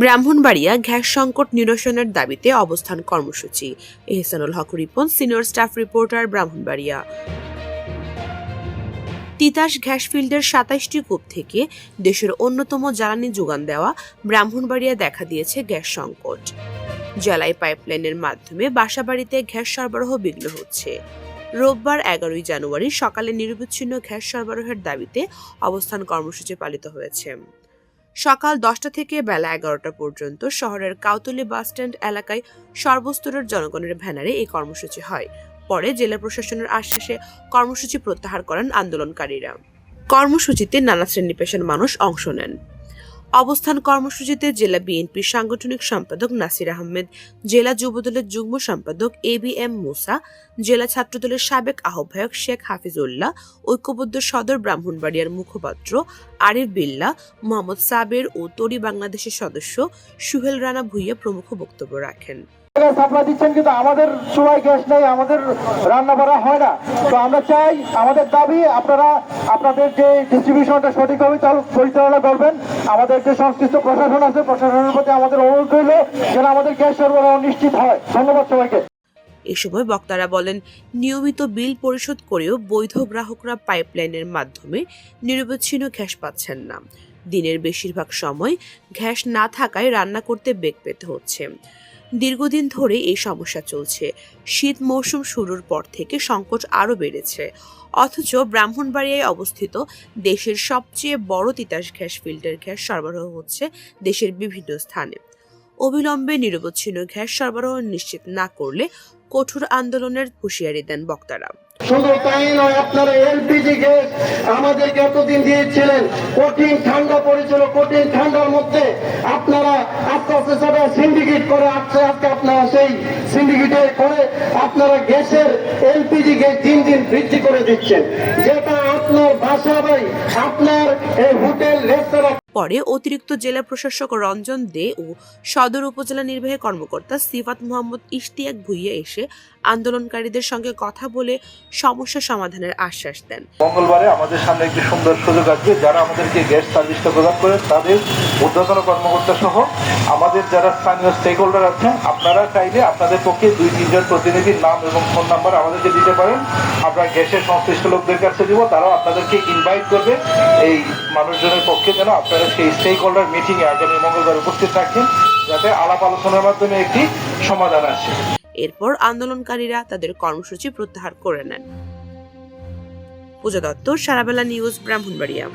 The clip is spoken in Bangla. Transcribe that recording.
ব্রাহ্মণবাড়িয়া গ্যাস সংকট নিরসনের দাবিতে অবস্থান কর্মসূচি। Ehsanul Haque Ripon, senior staff reporter, Brahmanbaria. Titas gas ফিল্ডের ২৭টি কূপ থেকে দেশের অন্যতম জ্বালানি যোগান দেওয়া ব্রাহ্মণবাড়িয়া দেখা দিয়েছে গ্যাস সংকট। জ্বালাই পাইপলাইনের মাধ্যমে বাসাবাড়িতে গ্যাস সরবরাহ বিঘ্ন হচ্ছে। রোববার ১১ জানুয়ারি সকালে নিরবচ্ছিন্ন গ্যাস সরবরাহের দাবিতে অবস্থান কর্মসূচি পালিত হয়েছে। সকাল ১০টা থেকে বেলা ১১টা পর্যন্ত শহরের কাউতলী বাসস্ট্যান্ড এলাকায় সর্বস্তরের জনগণের ব্যানারে এই কর্মসূচি হয়। পরে জেলা প্রশাসনের আশ্বাসে কর্মসূচি প্রত্যাহার করেন আন্দোলনকারীরা। কর্মসূচিতে নানা শ্রেণী পেশার মানুষ অংশ নেন। অবস্থান কর্মসূচিতে জেলা বিএনপির সাংগঠনিক সম্পাদক নাসির আহমেদ, জেলা যুবদলের যুগ্ম সম্পাদক ABM মুসা, জেলা ছাত্রদলের সাবেক আহ্বায়ক শেখ হাফিজউল্লাহ, ঐক্যবদ্ধ সদর ব্রাহ্মণবাড়িয়ার মুখপাত্র আরিফ বিল্লাহ, মোহাম্মদ সাবের ও তরি বাংলাদেশের সদস্য সুহেল রানা ভুইয়া প্রমুখ বক্তব্য রাখেন। সাপ্লাই দিচ্ছেন কিন্তু আমাদের চুলায় গ্যাস নেই, আমাদের রান্না করা হয় না। তো আমরা চাই, আমাদের দাবি আপনারা আপনাদের যে ডিস্ট্রিবিউশনটা সঠিকভাবে পরিচালনা করবেন। আমাদের যে সংশ্লিষ্ট প্রশাসন আছে, প্রশাসনের প্রতি আমাদের অনুরোধ রইল যেন আমাদের গ্যাস সরবরাহ নিশ্চিত হয়। ধন্যবাদ সবাইকে। এ সময় বক্তারা বলেন, নিয়মিত বিল পরিশোধ করেও বৈধ গ্রাহকরা পাইপলাইনের মাধ্যমে নিরবচ্ছিন্ন গ্যাস পাচ্ছেন না। দিনের বেশিরভাগ সময় গ্যাস না থাকায় রান্না করতে বেগ পেতে হচ্ছে। দীর্ঘদিন ধরে এই সমস্যা চলছে। শীত মৌসুম শুরুর পর থেকে সংকট আরও বেড়েছে। অথচ ব্রাহ্মণবাড়িয়ায় অবস্থিত দেশের সবচেয়ে বড় তিতাস গ্যাস ফিল্ডের গ্যাস সরবরাহ হচ্ছে দেশের বিভিন্ন স্থানে। অবিলম্বে নিরবচ্ছিন্ন গ্যাস সরবরাহ নিশ্চিত না করলে কঠোর আন্দোলনের হুঁশিয়ারি দেন বক্তারা। শুধু তাই নয়, আপনারা এলপিজি গ্যাস আমাদেরকে এতদিন দিয়েছিলেন, কঠিন ঠান্ডা পড়েছিল, কঠিন ঠান্ডার মধ্যে আপনারা আস্তে আস্তে সেটা সিন্ডিকেট করে আজকে আপনারা সেই সিন্ডিকেটে করে আপনারা গ্যাসের এলপিজি গ্যাস দিন দিন বৃদ্ধি করে দিচ্ছেন, যেটা আপনার বাসা বাড়ি, আপনার এই হোটেল রেস্তোরাঁ। পরে অতিরিক্ত জেলা প্রশাসক রঞ্জন দে ও সদর উপজেলা নির্বাহী কর্মকর্তা সিফাত মোহাম্মদ ইশতিয়াক ভুইয়া এসে আন্দোলনকারীদের সঙ্গে কথা বলে সমস্যা সমাধানের আশ্বাস দেন। মঙ্গলবারে আমাদের সামনে একটি সুন্দর সুযোগ আসবে, যারা আমাদেরকে গ্যাস সার্ভিসটা প্রদান করেন তাদের ঊর্ধ্বতন কর্মকর্তা সহ আমাদের যারা স্থানীয় স্টেক হোল্ডার আছেন, আপনারা চাইলে আপনাদের পক্ষে ২-৩ জন প্রতিনিধির নাম এবং ফোন নাম্বার আমাদেরকে দিতে পারেন। আমরা গ্যাসের সংশ্লিষ্ট লোকদের কাছে দিব, তারাও আপনাদেরকে ইনভাইট করবে এই মানুষজনের পক্ষে যেন আপনারা সেই স্টেক হোল্ডার মিটিংয়ে আগামী মঙ্গলবার উপস্থিত থাকেন, যাতে আলাপ আলোচনার মাধ্যমে একটি সমাধান আসে। এরপর আন্দোলনকারীরা তাদের কর্মসূচি প্রত্যাহার করে নেন। পূজা দত্ত, সারাবেলা নিউজ, ব্রাহ্মণবাড়িয়া।